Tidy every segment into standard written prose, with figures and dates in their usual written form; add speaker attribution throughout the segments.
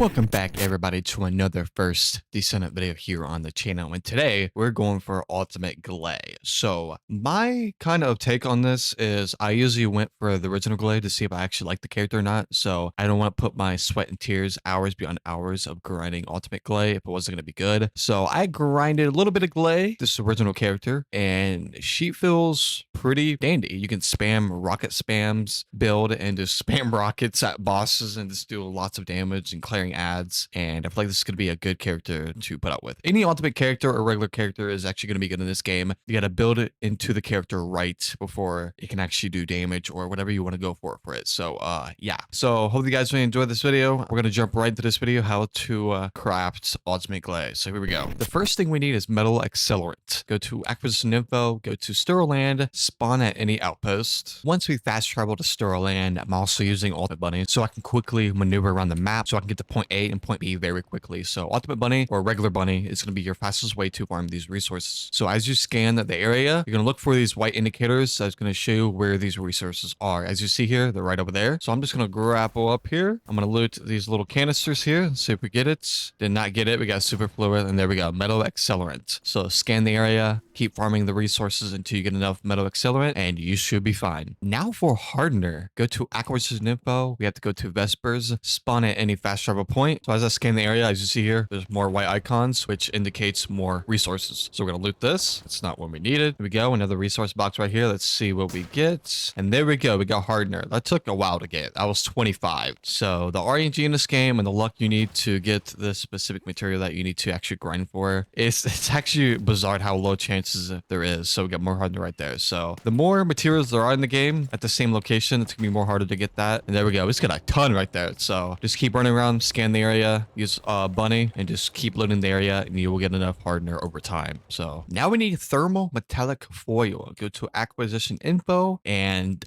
Speaker 1: Welcome back everybody to another first Descendant video here on the channel, and today we're going for Ultimate Gley. So my kind of take on this is I usually went for the original Gley to see if I actually like the character or not, so I don't want to put my sweat and tears hours beyond hours of grinding Ultimate Gley if it wasn't going to be good. So I grinded a little bit of Gley, this original character, and she feels pretty dandy. You can spam rocket spams build and just spam rockets at bosses and just do lots of damage and clearing ads, and I feel like this is going to be a good character to put out with. Any ultimate character or regular character is actually going to be good in this game. You got to build it into the character right before it can actually do damage or whatever you want to go for it. So yeah, so hope you guys really enjoyed this video. We're going to jump right into this video, how to craft Ultimate Gley. So here we go. The first thing we need is metal accelerant. Go to acquisition info, go to Stirland, spawn at any outpost. Once we fast travel to Stirland, I'm also using Ultimate Bunny so I can quickly maneuver around the map so I can get to point A and point B very quickly. So Ultimate Bunny or regular bunny is going to be your fastest way to farm these resources. So as you scan the area, you're going to look for these white indicators that's going to show you where these resources are. As you see here, they're right over there. So I'm just going to grapple up here. I'm going to loot these little canisters here. See if we get it. Did not get it. We got super fluid, and there we go. Metal accelerant. So scan the area, keep farming the resources until you get enough metal accelerant, and you should be fine. Now for Hardener, go to acquisition info. We have to go to Vespers, spawn at any fast travel point. So as I scan the area, as you see here, there's more white icons, which indicates more resources. So we're going to loot this. It's not what we needed. Here we go. Another resource box right here. Let's see what we get. And there we go. We got Hardener. That took a while to get. I was 25. So the RNG in this game and the luck you need to get the specific material that you need to actually grind for, it's actually bizarre how low chances there is. So we got more Hardener right there. So the more materials there are in the game at the same location, it's going to be more harder to get that. And there we go. It's got a ton right there. So just keep running around, scan the area, use bunny, and just keep looting the area, and you will get enough Hardener over time. So now we need thermal metallic foil. Go to acquisition info, and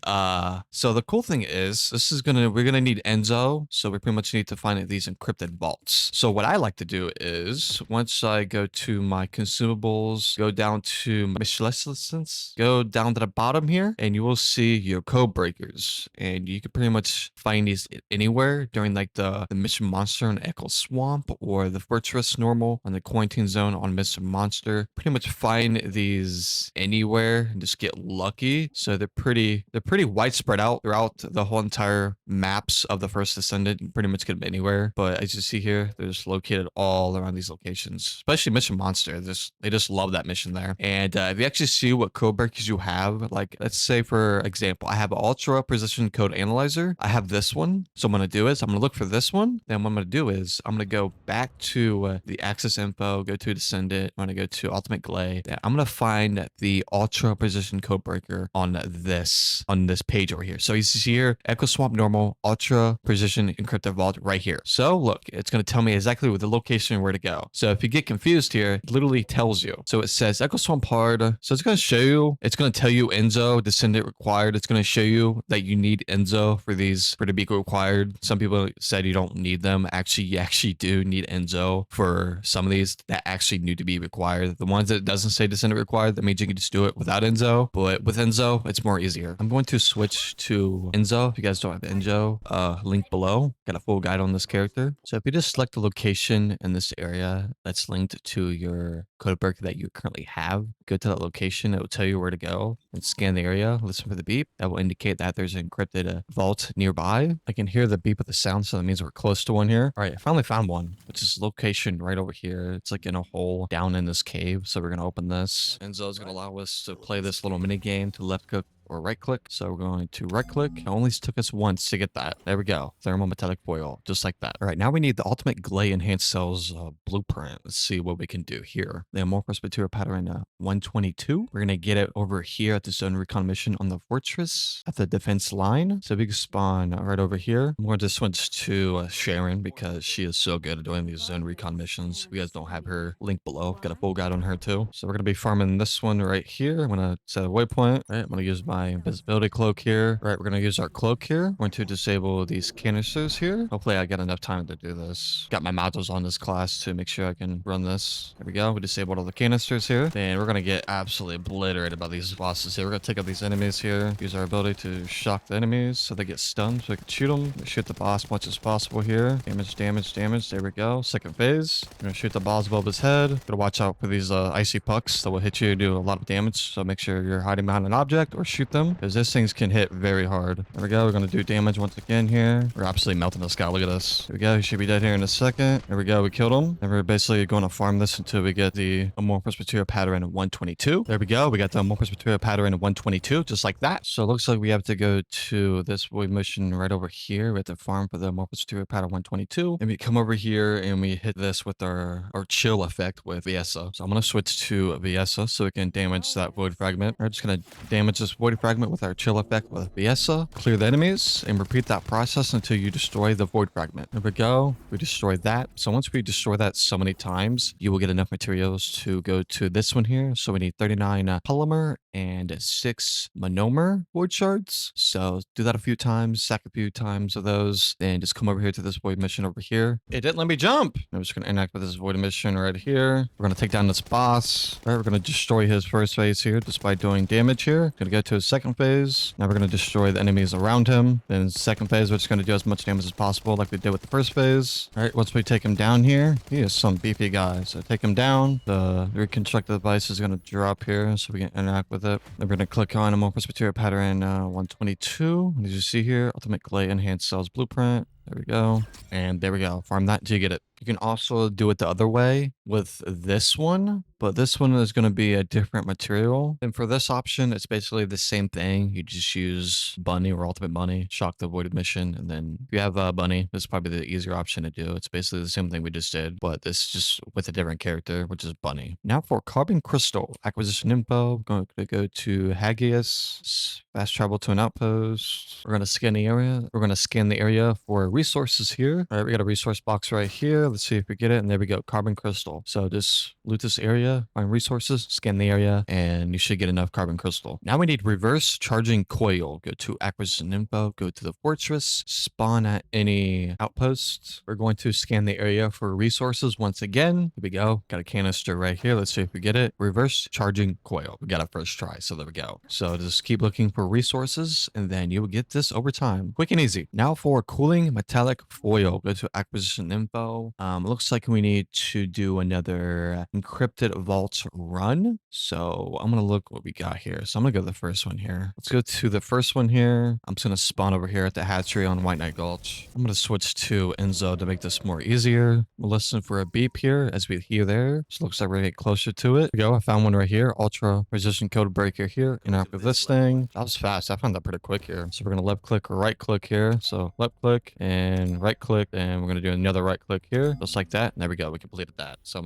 Speaker 1: so the cool thing is we're gonna need Enzo, so we pretty much need to find these encrypted vaults. So what I like to do is once I go to my consumables, go down to miscellaneous, go down to the bottom here, and you will see your code breakers, and you can pretty much find these anywhere during like the mission monster in Echo Swamp or the fortress normal on the quarantine zone on Mr. Monster. Pretty much find these anywhere and just get lucky. So they're pretty widespread out throughout the whole entire maps of the first Descendant. You pretty much get them anywhere. But as you see here, they're just located all around these locations, especially Mission Monster. They just love that mission there. And if you actually see what code breakers you have, like let's say for example, I have an Ultra Precision Code Analyzer. I have this one. So what I'm going to do is I'm going to look for this one. Then what I'm going to do is I'm going to go back to the access info, go to Descendant. I'm going to go to Ultimate Gley. Then I'm going to find the Ultra Precision Code Breaker on this page over here. So you see here, Echo Swamp Normal, Ultra Precision Encrypted Vault right here. So look, it's going to tell me exactly where the location and where to go. So if you get confused here, it literally tells you. So it says Echo Swamp Hard. So it's going to show you, it's going to tell you Enzo, Descendant required. It's going to show you that you need Enzo for these, for to be required. Some people said you don't need them. Actually, you actually do need Enzo for some of these that actually need to be required. The ones that it doesn't say Descendant required, that means you can just do it without Enzo. But with Enzo, it's more easier. I'm going to switch to Enzo. If you guys don't have Enzo, link below. Got a full guide on this character. So if you just select the location in this area that's linked to your code breaker that you currently have, go to that location. It will tell you where to go and scan the area. Listen for the beep. That will indicate that there's an encrypted vault nearby. I can hear the beep of the sound, so that means we're close to one here. All right, I finally found one, which is location right over here. It's like in a hole down in this cave. So we're going to open this. Enzo is going to allow us to play this little mini game to left click or right click. So we're going to right click. It only took us once to get that. There we go. Thermal metallic foil, just like that. All right, now we need the Ultimate Gley Enhanced Cells blueprint. Let's see what we can do here. The amorphous material pattern 122. We're going to get it over here at the zone recon mission on the fortress at the defense line. So we can spawn right over here. I'm going to switch to Sharon because she is so good at doing these zone recon missions. If you guys don't have her, link below. Got a full guide on her too. So we're going to be farming this one right here. I'm going to set a waypoint. All right, I'm going to use my my invisibility cloak here. All right, we're going to use our cloak here. We're going to disable these canisters here. Hopefully I get enough time to do this. Got my modules on this class to make sure I can run this. There we go. We disabled all the canisters here. And we're going to get absolutely obliterated by these bosses here. We're going to take out these enemies here. Use our ability to shock the enemies so they get stunned so we can shoot them. Shoot the boss as much as possible here. Damage, damage, damage. There we go. Second phase. We're going to shoot the boss above his head. Gotta watch out for these icy pucks that will hit you and do a lot of damage. So make sure you're hiding behind an object or shoot them because these things can hit very hard. There we go. We're going to do damage once again here. We're absolutely melting this guy. Look at this. There we go. He should be dead here in a second. There we go. We killed him. And we're basically going to farm this until we get the amorphous material pattern 122. There we go. We got the amorphous material pattern 122 just like that. So it looks like we have to go to this void mission right over here. We have to farm for the amorphous material pattern 122. And we come over here and we hit this with our chill effect with VSO. So I'm going to switch to VSO so we can damage that void fragment. We're just going to damage this void fragment with our chill effect with VSO. Clear the enemies and repeat that process until you destroy the void fragment. There we go. We destroy that. So once we destroy that so many times, you will get enough materials to go to this one here. So we need 39 polymer and 6 monomer void shards. So do that a few times, stack a few times of those, then just come over here to this void mission over here. It didn't let me jump. I'm just going to interact with this void mission right here. We're going to take down this boss. All right, we're going to destroy his first phase here just by doing damage here. Going to go to his second phase. Now we're going to destroy the enemies around him. Then second phase, we're just going to do as much damage as possible like we did with the first phase. All right, once we take him down here, he is some beefy guy. So take him down. The reconstructed device is going to drop here so we can interact with it. Then we're going to click on amorphous material pattern 122. As you see here, ultimate Gley enhanced cells blueprint. There we go. And there we go. Farm that until you get it. You can also do it the other way with this one, but this one is going to be a different material. And for this option, it's basically the same thing. You just use Bunny or Ultimate Bunny, shock the voided mission. And then if you have Bunny, this is probably the easier option to do. It's basically the same thing we just did, but this is just with a different character, which is Bunny. Now for Carbon Crystal acquisition info, we're going to go to Hagius, fast travel to an outpost. We're going to scan the area. We're going to scan the area for resources here. All right, we got a resource box right here. Let's see if we get it. And there we go, carbon crystal. So just loot this area, find resources, scan the area, and you should get enough carbon crystal. Now we need reverse charging coil. Go to acquisition info, go to the fortress, spawn at any outpost. We're going to scan the area for resources once again. Here we go. Got a canister right here. Let's see if we get it. Reverse charging coil. We got a first try. So there we go. So just keep looking for resources and then you will get this over time. Quick and easy. Now for cooling metallic foil, go to acquisition info. Looks like we need to do another encrypted vault run. So I'm going to look what we got here. So I'm going to go to the first one here. Let's go to the first one here. I'm just going to spawn over here at the hatchery on White Knight Gulch. I'm going to switch to Enzo to make this more easier. We'll listen for a beep here as we hear there. So looks like we're getting closer to it. Here we go. I found one right here. Ultra resistant code breaker here. Interact with this thing. That was fast. I found that pretty quick here. So we're going to left click or right click here. So left click and right click. And we're going to do another right click here. Just like that. And there we go. We completed that. So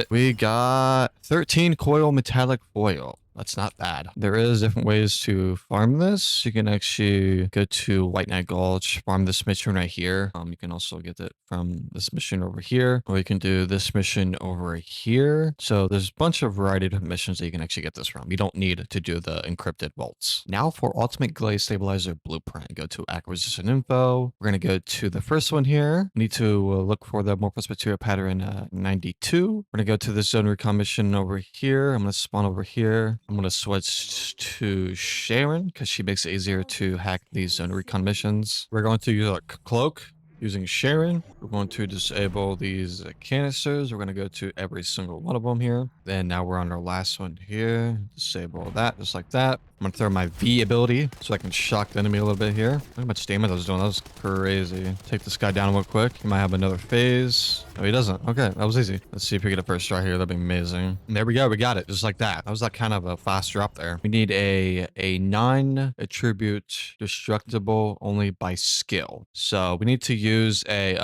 Speaker 1: we got 13 coil metallic foil. That's not bad. There is different ways to farm this. You can actually go to White Knight Gulch, farm this mission right here. You can also get it from this mission over here, or you can do this mission over here. So there's a bunch of variety of missions that you can actually get this from. You don't need to do the encrypted vaults. Now for Ultimate Gley Stabilizer Blueprint, go to Acquisition Info. We're going to go to the first one here. We need to look for the amorphous material pattern 92. We're going to go to the zone recon mission over here. I'm going to spawn over here. I'm going to switch to Sharon because she makes it easier to hack these zone recon missions. We're going to use a cloak using Sharon. We're going to disable these canisters. We're going to go to every single one of them here. Then now we're on our last one here. Disable that just like that. I'm going to throw my V ability so I can shock the enemy a little bit here. Look how much damage I was doing. That was crazy. Take this guy down real quick. He might have another phase. No, he doesn't. Okay, that was easy. Let's see if we get a first try here. That'd be amazing. And there we go. We got it. Just like that. That was like kind of a fast drop there. We need a non-attribute destructible only by skill. So we need to use a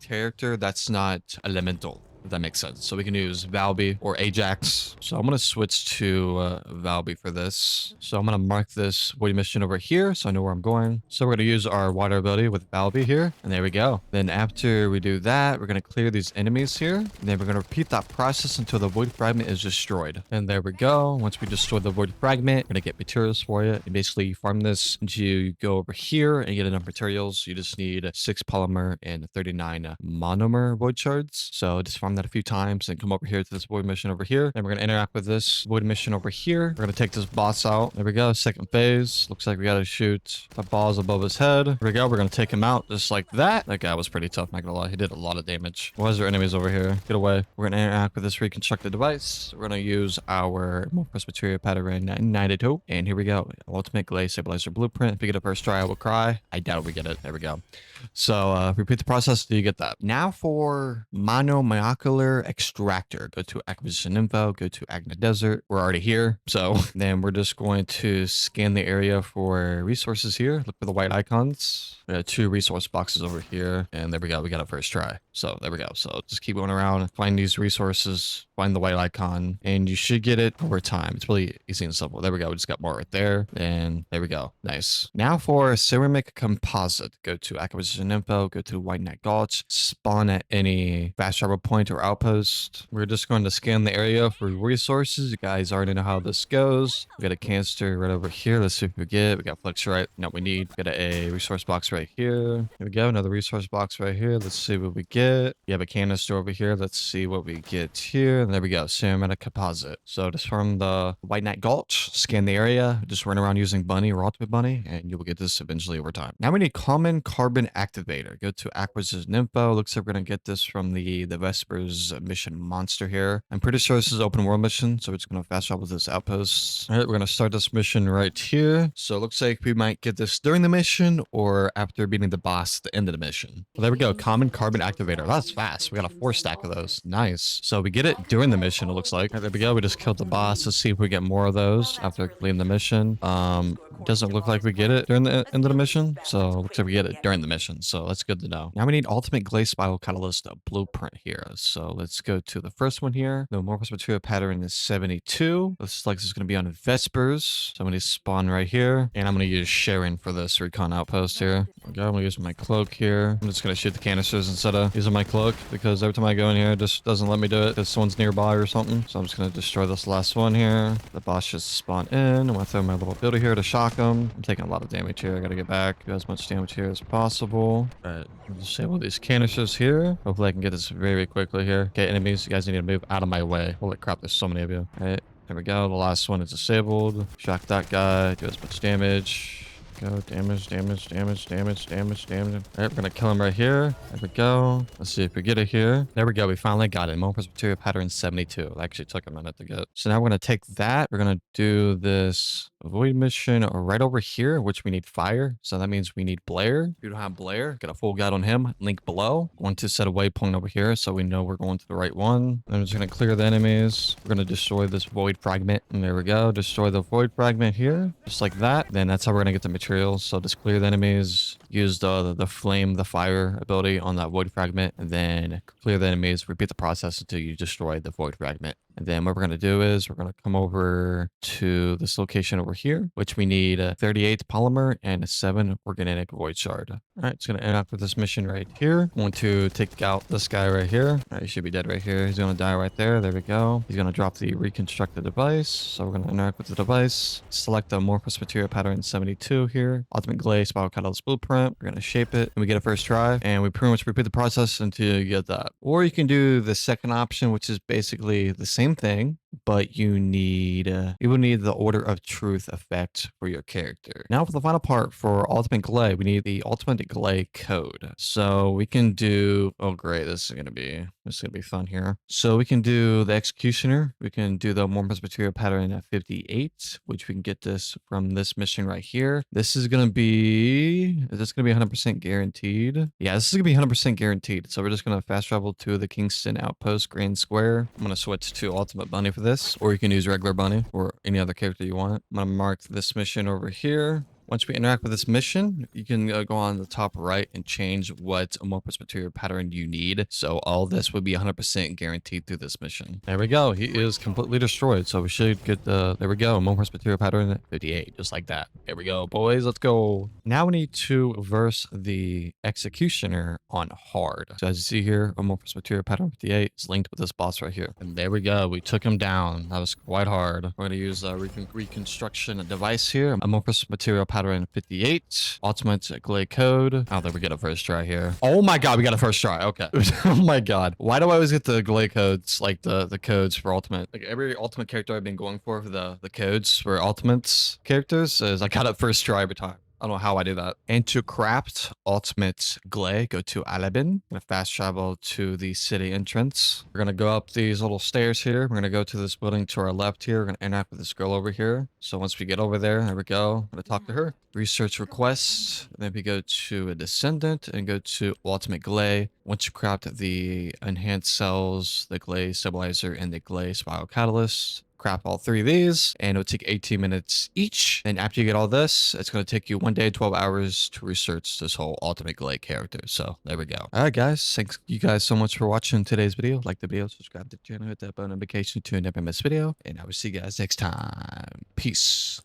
Speaker 1: character that's not elemental. if that makes sense. So we can use Valby or Ajax. So I'm going to switch to Valby for this. So I'm going to mark this void mission over here so I know where I'm going. So we're going to use our water ability with Valby here. And there we go. Then after we do that, we're going to clear these enemies here. And then we're going to repeat that process until the void fragment is destroyed. And there we go. Once we destroy the void fragment, we're going to get materials for it. And basically you farm this until you go over here and get enough materials. You just need 6 polymer and 39 monomer void shards. So just farm that a few times and come over here to this void mission over here. And we're going to interact with this void mission over here. We're going to take this boss out. There we go. Second phase. Looks like we got to shoot the balls above his head. There we go. We're going to take him out just like that. That guy was pretty tough, not going to lie. He did a lot of damage. Why is there enemies over here? Get away. We're going to interact with this reconstructed device. We're going to use our Morphous Material Pattern 92. And here we go. Ultimate Gley Stabilizer Blueprint. If we get a first try, I will cry. I doubt we get it. There we go. So repeat the process till you get that. Now for Monomolecular Extractor. Go to Acquisition Info. Go to Agna Desert. We're already here. So then we're just going to scan the area for resources here. Look for the white icons. We got 2 resource boxes over here. And there we go. We got it first try. So there we go. So just keep going around. Find these resources. Find the white icon. And you should get it over time. It's really easy and simple. There we go. We just got more right there. And there we go. Nice. Now for Ceramic Composite. Go to Acquisition Info. Go to White Neck Gulch. Spawn at any fast travel point or outpost. We're just going to scan the area for resources. You guys already know how this goes. We got a canister right over here. Let's see if we get. We got Flexurite. No, we need. We got a resource box right here. Here we go. Another resource box right here. Let's see what we get. You have a canister over here. Let's see what we get here. And there we go. Ceramic Composite. So just from the White Neck Gulch, scan the area. Just run around using Bunny or Ultimate Bunny, and you will get this eventually over time. Now we need Common Carbon Activator. Go to Acquisition Info. Looks like we're going to get this from the Vespers mission monster here. I'm pretty sure this is open world mission, so it's going to fast travel to this outpost. All right, we're going to start this mission right here. So it looks like we might get this during the mission or after beating the boss at the end of the mission. Well, there we go. Common Carbon Activator. That's fast. We got a 4 stack of those. Nice. So we get it during the mission, it looks like. All right, there we go. We just killed the boss. Let's see if we get more of those after completing the mission. Doesn't look like we get it during the end of the mission. So it looks like we get it during the mission. So that's good to know. Now we need Ultimate Gley Spiral Catalyst Blueprint here. So let's go to the first one here. The Morphous Material Pattern is 72. Looks like this is going to be on Vespers. So I'm going to spawn right here. And I'm going to use Sharon for this recon outpost here. Okay, I'm going to use my cloak here. I'm just going to shoot the canisters instead of using my cloak because every time I go in here, it just doesn't let me do it because someone's nearby or something. So I'm just going to destroy this last one here. The boss just spawned in. I'm going to throw my little builder here to shock him. I'm taking a lot of damage here. I got to get back. Do as much damage here as possible. All right, I'll disable these canisters here. Hopefully I can get this very quickly here. Okay, enemies, you guys need to move out of my way. Holy crap, there's so many of you. All right, there we go. The last one is disabled. Shock that guy. Do as much damage. Go. Damage, damage, damage, damage, damage, damage. All right, we're going to kill him right here. There we go. Let's see if we get it here. There we go. We finally got it. Morphous Material Pattern 72. It actually took a minute to get. So now we're going to take that. We're going to do this void mission right over here, which we need fire. So that means we need Blair. If you don't have Blair, get a full guide on him. Link below. Going to set a waypoint over here so we know we're going to the right one. I'm just going to clear the enemies. We're going to destroy this void fragment. And there we go. Destroy the void fragment here. Just like that. Then that's how we're going to get the materials. So just clear the enemies. Use the flame, the fire ability on that void fragment. And then clear the enemies. Repeat the process until you destroy the void fragment. And then what we're going to do is we're going to come over to this location over here, which we need 38 polymer and 7 organic void shard. All right, it's going to interact with this mission right here. I want to take out this guy right here. All right, he should be dead right here. He's going to die right there. There we go. He's going to drop the reconstructed device. So we're going to interact with the device. Select the Morphous Material Pattern 72 here. Ultimate Gley Spiral Catalyst Blueprint. We're going to shape it and we get a first try. And we pretty much repeat the process until you get that. Or you can do the second option, which is basically the same thing, but you will need the Order of Truth effect for your character. Now for the final part for Ultimate Gley, we need the Ultimate Gley code. So we can do, oh great, this is gonna be fun here. So we can do the Executioner. We can do the Morphous Material Pattern at 58, which we can get this from this mission right here. This is gonna be, is this gonna be 100% guaranteed? Yeah, this is gonna be 100% guaranteed. So we're just gonna fast travel to the Kingston Outpost Grand Square. I'm gonna switch to Ultimate Bunny for this, or you can use regular Bunny or any other character you want. I'm gonna mark this mission over here. once we interact with this mission, you can go on the top right and change what amorphous material pattern you need. So all this would be 100% guaranteed through this mission. There we go. He is completely destroyed. So we should get the, there we go, amorphous material pattern 58, just like that. There we go, boys. Let's go. Now we need to verse the executioner on hard. So as you see here, amorphous material pattern 58 is linked with this boss right here. And there we go. We took him down. That was quite hard. We're going to use a reconstruction device here. Amorphous material pattern 58. Ultimate Gley code. Oh, there we get a first try here. Oh my god, we got a first try. Okay. Oh my god. Why do I always get the Gley codes, like the codes for ultimate? Like every ultimate character I've been going for the codes for ultimates characters is I got it first try every time. I don't know how I do that. And to craft ultimate Gley, go to Alabin. Gonna fast travel to the city entrance. We're gonna go up these little stairs here. We're gonna go to this building to our left here. We're gonna interact with this girl over here. So once we get over there we go. I'm gonna talk to her. Research requests. Then we go to a Descendant and go to ultimate Gley. Once you craft the enhanced cells, the Gley stabilizer, and the Gley spiral catalyst, craft all 3 of these and it'll take 18 minutes each. And after you get all this, it's going to take you 1 day, 12 hours to research this whole ultimate Gley character. So there we go. All right, guys. Thanks you guys so much for watching today's video. Like the video, subscribe to the channel, hit that bell notification to never miss video. And I will see you guys next time. Peace.